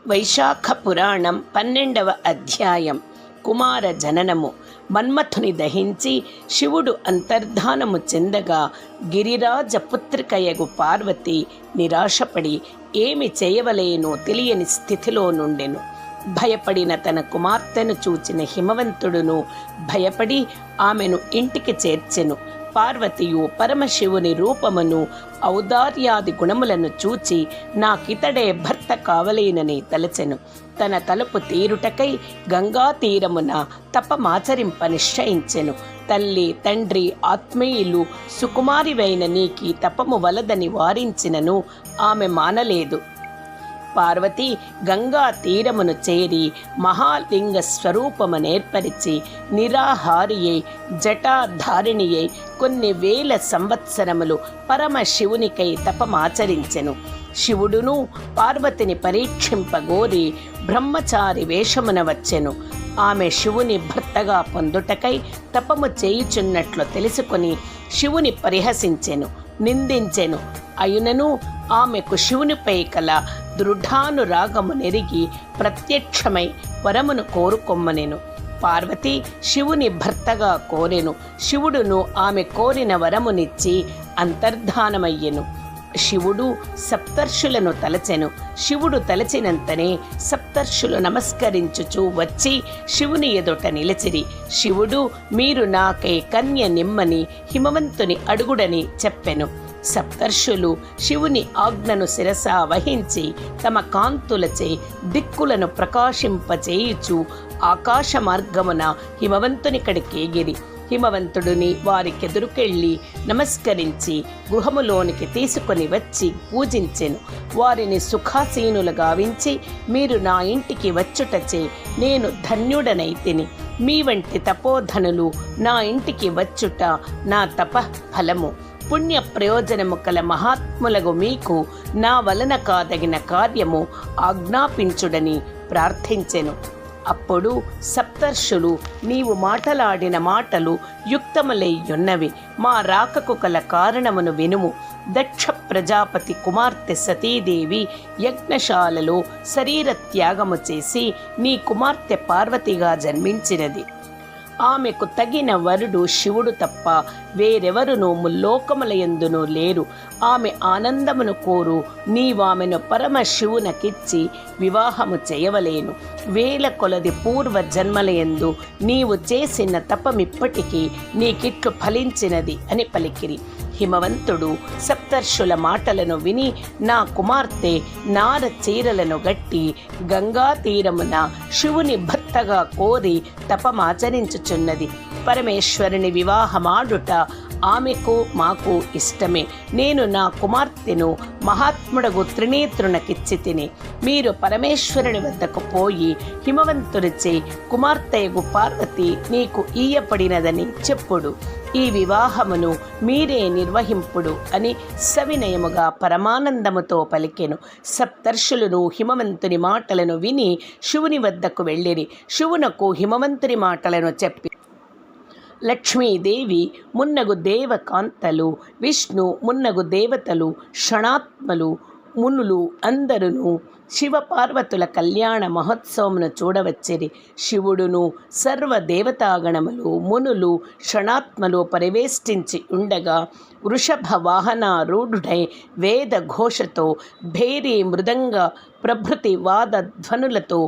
వైశాఖ పురాణం 12వ అధ్యాయం. కుమార జననము. మన్మథుని దహించి శివుడు అంతర్ధానము చెందగా గిరిరాజ పుత్రికయగు పార్వతి నిరాశపడి ఏమి చేయవలేనో తెలియని స్థితిలో నుండెను. భయపడిన తన కుమార్తెను చూచిన హిమవంతుడును భయపడి ఆమెను ఇంటికి చేర్చెను. పార్వతియు పరమశివుని రూపమును ఔదార్యాది గుణములను చూచి నాకితడే భర్త కావలేనని తలచెను. తన తలుపు తీరుటకై గంగా తీరమున తపమాచరింప నిశ్చయించెను. తల్లి తండ్రి ఆత్మీయులు సుకుమారివైన నీకి తపము వలదని వారించినను ఆమె మానలేదు. పార్వతి గంగా తీరమును చేరి మహాలింగ స్వరూపమునేర్పరిచి నిరాహారియై జటాధారిణియై కొన్ని వేల సంవత్సరములు పరమశివునికై తపమాచరించెను. శివుడును పార్వతిని పరీక్షింపగోరి బ్రహ్మచారి వేషమున వచ్చెను. ఆమె శివుని భర్తగా పొందుటకై తపము చేయుచున్నట్లు తెలుసుకొని శివుని పరిహసించెను, నిందించెను. అయునను ఆమెకు శివునిపై కల దృఢానురాగము నెరిగి ప్రత్యక్షమై వరమును కోరుకొమ్మనెను. పార్వతి శివుని భర్తగా కోరెను. శివుడును ఆమె కోరిన వరమునిచ్చి అంతర్ధానమయ్యెను. శివుడు సప్తర్షులను తలచెను. శివుడు తలచినంతనే సప్తర్షులు నమస్కరించుచూ వచ్చి శివుని ఎదుట నిలిచిరి. శివుడు మీరు నాకై కన్య నిమ్మని హిమవంతుని అడుగుడని చెప్పెను. సప్తర్షులు శివుని ఆజ్ఞను శిరసా వహించి తమ కాంతులచే దిక్కులను ప్రకాశింపచేయుచు ఆకాశ మార్గమున హిమవంతునికడికేగిరి. హిమవంతుడిని వారికెదురుకెళ్ళి నమస్కరించి గృహములోనికి తీసుకొని వచ్చి పూజించెను. వారిని సుఖాసీనులు గావించి మీరు నా ఇంటికి వచ్చుటచే నేను ధన్యుడనైతిని. మీ వంటి తపోధనులు నా ఇంటికి వచ్చుట నా తప ఫలము. పుణ్య ప్రయోజనము కల మహాత్ములకు మీకు నా వలన కాదగిన కార్యము ఆజ్ఞాపించుడని ప్రార్థించెను. అప్పుడు సప్తర్షులు నీవు మాటలాడిన మాటలు యుక్తములైయున్నవి. మా రాకకు కల కారణమును వినుము. దక్ష ప్రజాపతి కుమార్తె సతీదేవి యజ్ఞశాలలో శరీర త్యాగము చేసి నీ కుమార్తె పార్వతిగా జన్మించినది. ఆమెకు తగిన వరుడు శివుడు తప్ప వేరెవరునూ ముల్లోకములయందునూ లేరు. ఆమె ఆనందమును కోరు నీవామెను పరమశివునకిచ్చి వివాహము చేయవలేను. వేల కొలది పూర్వ జన్మలయందు నీవు చేసిన తపమిప్పటికీ నీకిట్లు ఫలించినది అని పలికిరి. హిమవంతుడు సప్తర్షుల మాటలను విని నా కుమార్తె నార చీరలను గట్టి గంగా తీరమున శివుని భర్తగా కోరి తపమాచరించుచున్నది. పరమేశ్వరుని వివాహమాడుట ఆమెకు మాకు ఇష్టమే. నేను నా కుమార్తెను మహాత్ముడగు త్రినేత్రునకిచ్చి తిని మీరు పరమేశ్వరుని వద్దకు పోయి హిమవంతుడిచే కుమార్తెయగు పార్వతి నీకు ఈయపడినదని చెప్పుడు. ఈ వివాహమును మీరే నిర్వహింపుడు అని సవినయముగా పరమానందముతో పలికెను. సప్తర్షులను హిమవంతుని మాటలను విని శివుని వద్దకు వెళ్ళిరి. శివునకు హిమవంతుని మాటలను చెప్పి లక్ష్మీదేవి మున్నగు దేవకాంతలు, విష్ణు మున్నగు దేవతలు, షణాత్మలు, మునులు అందరును శివపార్వతుల కళ్యాణ మహోత్సవమును చూడవచ్చిరి. శివుడును సర్వదేవతాగణములు మునులు షణాత్మలు పరివేష్టించి ఉండగా వృషభ వాహనారూఢుడై వేద ఘోషతో భేరీ మృదంగ ప్రభృతి వాద ధ్వనులతో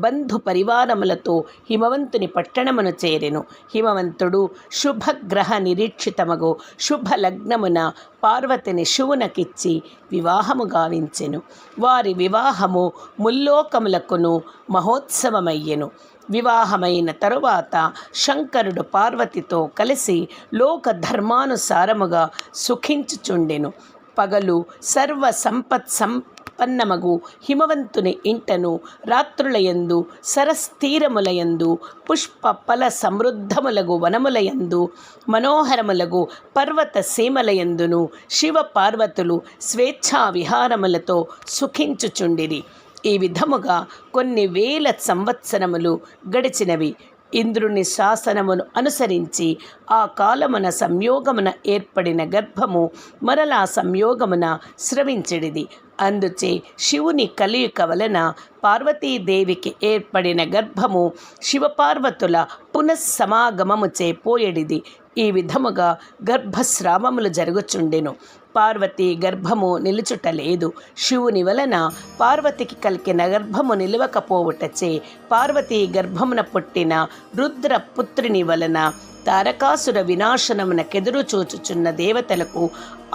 బంధు పరివారములతో హిమవంతుని పట్టణమును చేరెను. హిమవంతుడు శుభగ్రహ నిరీక్షితమగు శుభలగ్నమున పార్వతిని శివునకిచ్చి వివాహము గావించెను. వారి వివాహము ముల్లోకములకును మహోత్సవమయ్యెను. వివాహమైన తరువాత శంకరుడు పార్వతితో కలిసి లోక ధర్మానుసారముగా సుఖించుచుండెను. పగలు సర్వ సంపత్ సంపన్నమగు హిమవంతుని ఇంటను, రాత్రులయందు సరస్థీరములయందు పుష్ప ఫల సమృద్ధములగు వనములయందు మనోహరములగు పర్వత సీమలయందును శివ పార్వతులు స్వేచ్ఛా విహారములతో సుఖించుచుండిరి. ఈ విధముగా కొన్ని వేల సంవత్సరములు గడిచినవి. ఇంద్రుని శాసనమును అనుసరించి ఆ కాలమున సంయోగమున ఏర్పడిన గర్భము మరలా సంయోగమున స్రవించిడిది. అందుచే శివుని కలియుక వలన పార్వతీదేవికి ఏర్పడిన గర్భము శివపార్వతుల పునఃసమాగమముచే పోయడిది. ఈ విధముగా గర్భస్రావములు జరుగుచుండెను. పార్వతీ గర్భము నిలుచుటలేదు. శివుని వలన పార్వతికి కలిగిన గర్భము నిలవకపోవుటచే పార్వతీ గర్భమున పుట్టిన రుద్రపుత్రుని వలన తారకాసుర వినాశనమునకెదురు చూచుచున్న దేవతలకు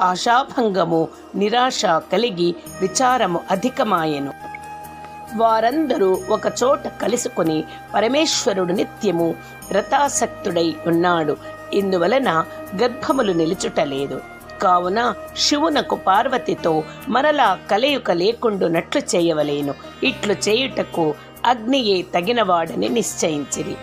ఆశాభంగము నిరాశ కలిగి విచారము అధికమాయెను. వారందరూ ఒకచోట కలుసుకొని పరమేశ్వరుడు నిత్యము రతాసక్తుడై ఉన్నాడు. ఇందువలన గర్భములు నిలుచుటలేదు. కావున శివునకు పార్వతితో మరలా కలయిక లేకుండునట్లు చేయవలేను. ఇట్లు చేయుటకు అగ్నియే తగినవాడని నిశ్చయించిరి.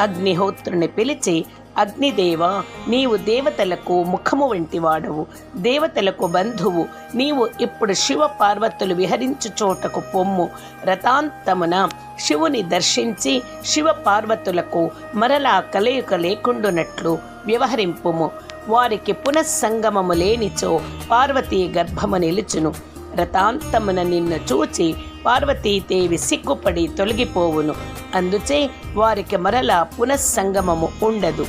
అగ్నిహోత్రుని పిలిచి, అగ్నిదేవా, నీవు దేవతలకు ముఖము వంటి వాడవు, దేవతలకు బంధువు. నీవు ఇప్పుడు శివ పార్వతులు విహరించు చోటకు పొమ్ము. రథాంతమున శివుని దర్శించి శివ పార్వతులకు మరలా కలయిక లేకుండునట్లు వ్యవహరింపుము. వారికి పునఃసంగమము లేనిచో పార్వతీ గర్భము నిలుచును. రథాంతమున నిన్ను చూచి పార్వతీదేవి సిగ్గుపడి తొలగిపోవును. అందుచే వారికి మరలా పునఃసంగమము ఉండదు.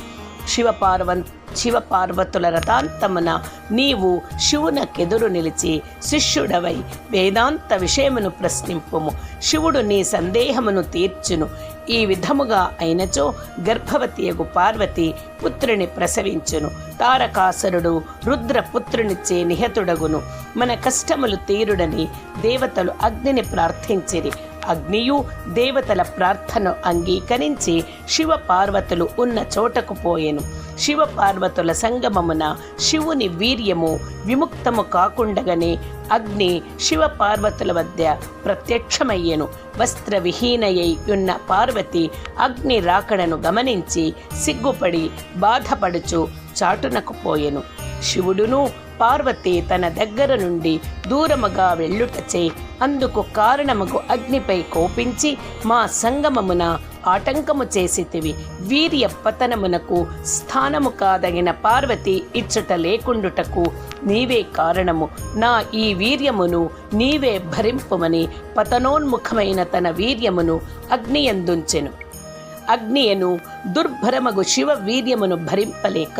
శివపార్వతుల రథాంతమున నీవు శివునకెదురు నిలిచి శిష్యుడవై వేదాంత విషయమును ప్రశ్నింపుము. శివుడు నీ సందేహమును తీర్చును. ఈ విధముగా అయినచో గర్భవతియగు పార్వతి పుత్రుని ప్రసవించును. తారకాసురుడు రుద్రపుత్రునిచ్చే నిహతుడగును. మన కష్టములు తీరుడని దేవతలు అగ్నిని ప్రార్థించిరి. అగ్నియు దేవతల ప్రార్థన అంగీకరించి శివ పార్వతులు ఉన్న చోటకు పోయెను. శివ పార్వతుల సంగమమున శివుని వీర్యము విముక్తము కాకుండగానే అగ్ని శివ పార్వతుల వద్ద ప్రత్యక్షమయ్యెను. వస్త్రవిహీనయై ఉన్న పార్వతి అగ్ని రాకడను గమనించి సిగ్గుపడి బాధపడుచు చాటునకు పోయెను. శివుడును పార్వతి తన దగ్గర నుండి దూరముగా వెళ్ళుటచే అందుకు కారణముకు అగ్నిపై కోపించి, మా సంగమమున ఆటంకము చేసితివి. వీర్య పతనమునకు స్థానము కాదగిన పార్వతి ఇచ్చుట లేకుండుటకు నీవే కారణము. నా ఈ వీర్యమును నీవే భరింపుమని పతనోన్ముఖమైన తన వీర్యమును అగ్నియందుంచెను. అగ్నియను దుర్భరమగు శివ వీర్యమును భరింపలేక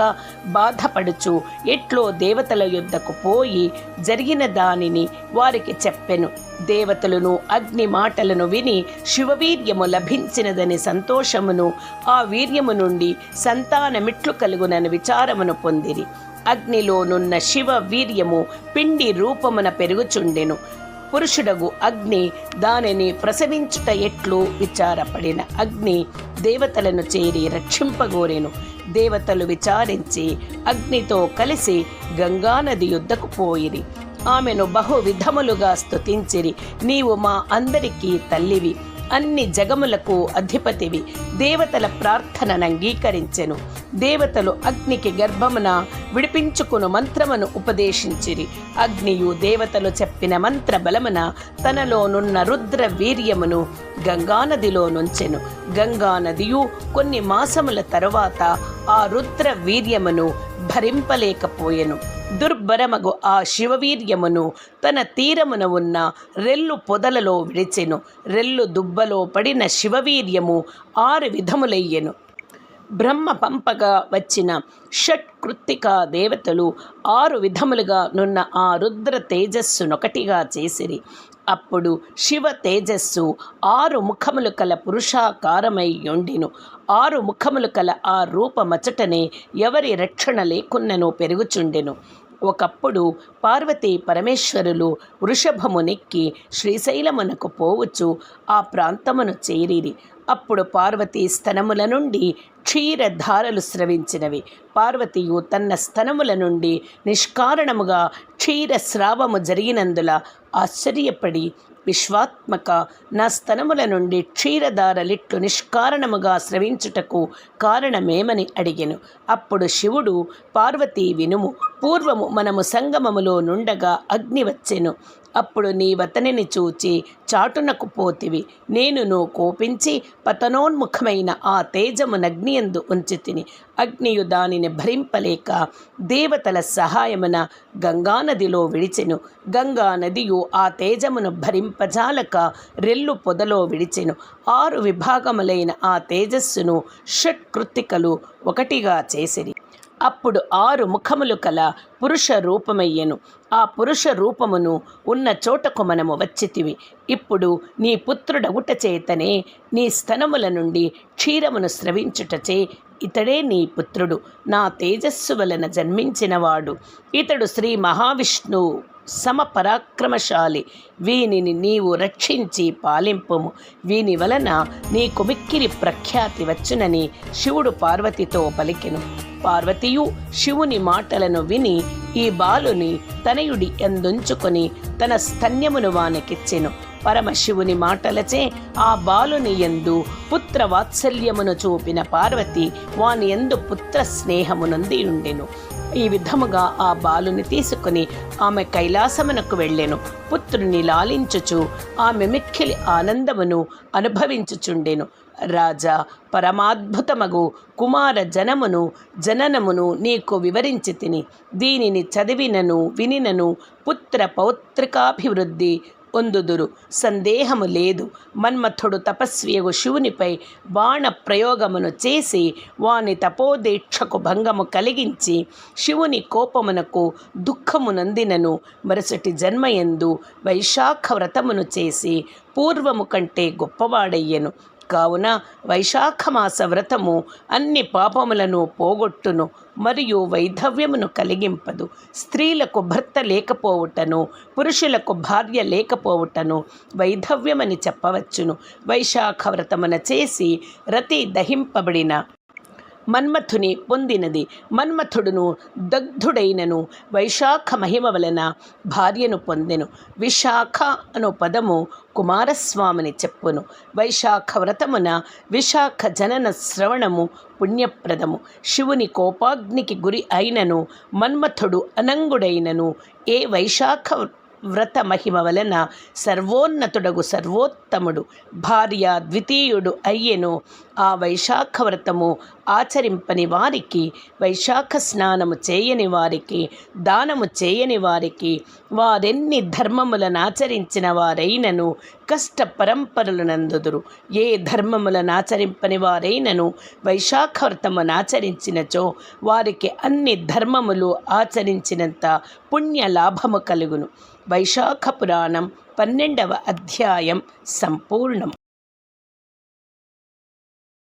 బాధపడుచు ఎట్లో దేవతల యుద్ధకు పోయి జరిగిన దానిని వారికి చెప్పెను. దేవతలను అగ్ని మాటలను విని శివవీర్యము లభించినదని సంతోషమును, ఆ వీర్యము నుండి సంతానమిట్లు కలుగునని విచారమును పొందిరి. అగ్నిలోనున్న శివ వీర్యము పిండి రూపమున పెరుగుచుండెను. పురుషుడగు అగ్ని దానిని ప్రసవించుట ఎట్లు విచారపడిన అగ్ని దేవతలను చేరి రక్షింపగోరెను. దేవతలు విచారించి అగ్నితో కలిసి గంగానది యుద్ధకు పోయిరి. ఆమెను బహు విధములుగా స్తుతించిరి. నీవు మా అందరికీ తల్లివి, అన్ని జగములకు అధిపతివి. దేవతల ప్రార్థనను అంగీకరించెను. దేవతలు అగ్నికి గర్భమున విడిపించుకును మంత్రమును ఉపదేశించిరి. అగ్నియు దేవతలు చెప్పిన మంత్ర బలమున తనలోనున్న రుద్ర వీర్యమును గంగానదిలో నుంచెను. గంగానదియు కొన్ని మాసముల తరువాత ఆ రుద్ర వీర్యమును భరింపలేకపోయెను. దుర్భరమగు ఆ శివవీర్యమును తన తీరమున ఉన్న రెల్లు పొదలలో విడిచెను. రెల్లు దుబ్బలో పడిన శివవీర్యము 6 విధములయ్యెను. బ్రహ్మ పంపగా వచ్చిన షట్కృత్తికా దేవతలు 6 విధములుగా నున్న ఆ రుద్ర తేజస్సునొకటిగా చేసిరి. అప్పుడు శివ తేజస్సు 6 ముఖములు కల పురుషాకారమై యుండెను. 6 ముఖములు కల ఆ రూపమచటనే ఎవరి రక్షణ లేకున్నను పెరుగుచుండెను. ఒకప్పుడు పార్వతీ పరమేశ్వరులు వృషభమునెక్కి శ్రీశైలమునకు పోవచ్చు ఆ ప్రాంతమును చేరిరి. అప్పుడు పార్వతీ స్తనముల నుండి క్షీరధారలు స్రవించినవి. పార్వతియు తన స్తనముల నుండి నిష్కారణముగా క్షీరస్రావము జరిగినందుల ఆశ్చర్యపడి, విశ్వాత్మక, నా స్తనముల నుండి క్షీరధారలిట్లు నిష్కారణముగా స్రవించుటకు కారణమేమని అడిగెను. అప్పుడు శివుడు, పార్వతీ వినుము, పూర్వము మనము సంగమములో నుండగా అగ్ని వచ్చెను. అప్పుడు నీవతనిని చూచి చాటునకు పోతివి. నేనును కోపించి పతనోన్ముఖమైన ఆ తేజమునగ్నియందు ఉంచితిని. అగ్నియు దానిని భరింపలేక దేవతల సహాయమున గంగానదిలో విడిచెను. గంగానదియు ఆ తేజమును భరింపజాలక రెల్లు పొదలో విడిచెను. 6 విభాగములైన ఆ తేజస్సును షట్కృత్తికలు ఒకటిగా చేసిరి. అప్పుడు 6 ముఖములు కల పురుష రూపమయ్యెను. ఆ పురుష రూపమును ఉన్న చోటకు మనము వచ్చితివి. ఇప్పుడు నీ పుత్రుడగుట చేతనే నీ స్తనముల నుండి క్షీరమును స్రవించుటచే ఇతడే నీ పుత్రుడు, నా తేజస్సు వలన జన్మించినవాడు. ఇతడు శ్రీ మహావిష్ణువు సమపరాక్రమశాలి. వీనిని నీవు రక్షించి పాలింపుము. వీని వలన నీకు మిక్కిరి ప్రఖ్యాతి వచ్చునని శివుడు పార్వతితో పలికెను. పార్వతియు శివుని మాటలను విని ఈ బాలుని తనయుడి ఎందుంచుకొని తన స్తన్యమును వానికిచ్చెను. పరమశివుని మాటలచే ఆ బాలుని యందు పుత్ర వాత్సల్యమును చూపిన పార్వతి వాని యందు పుత్ర స్నేహమునంది ఉండెను. ఈ విధముగా ఆ బాలుని తీసుకుని ఆమె కైలాసమునకు వెళ్ళెను. పుత్రుని లాలించుచు ఆమె మిక్కిలి ఆనందమును అనుభవించుచుండెను. రాజా, పరమాద్భుతమగు కుమార జననమును నీకు వివరించి తిని. దీనిని చదివినను వినినను పుత్ర పౌత్రికాభివృద్ధి పొందుదురు, సందేహము లేదు. మన్మథుడు తపస్వియగు శివునిపై బాణ ప్రయోగమును చేసి వాని తపోదీక్షకు భంగము కలిగించి శివుని కోపమునకు దుఃఖమునందినను మరుసటి జన్మయందు వైశాఖ వ్రతమును చేసి పూర్వము కంటే గొప్పవాడయ్యెను. కావున వైశాఖమాస వ్రతము అన్ని పాపములను పోగొట్టును మరియు వైధవ్యమును కలిగింపదు. స్త్రీలకు భర్త లేకపోవుటను పురుషులకు భార్య లేకపోవుటను వైధవ్యమని చెప్పవచ్చును. వైశాఖ వ్రతమున చేసి రతి దహింపబడిన మన్మథుని పొందినది. మన్మథుడును దగ్ధుడైనను వైశాఖ మహిమ వలన భార్యను పొందెను. విశాఖ అను పదము కుమారస్వామిని చెప్పును. వైశాఖ వ్రతమున విశాఖ జనన శ్రవణము పుణ్యప్రదము. శివుని కోపాగ్నికి గురి అయినను మన్మథుడు అనంగుడైనను ఏ వైశాఖ వ్రత మహిమ వలన సర్వోన్నతుడగు సర్వోత్తముడు భార్య ద్వితీయుడు అయ్యెను. ఆ వైశాఖ వ్రతము ఆచరింపని వారికి, వైశాఖ స్నానము చేయని వారికి, దానము చేయని వారికి, వారెన్ని ధర్మములను ఆచరించిన వారైనను కష్ట పరంపరలు నందుదురు. ఏ ధర్మములను ఆచరింపని వారైనను వైశాఖ వ్రతమును ఆచరించినచో వారికి అన్ని ధర్మములు ఆచరించినంత పుణ్య లాభము కలుగును. వైశాఖ పురాణం 12వ అధ్యాయం సంపూర్ణం.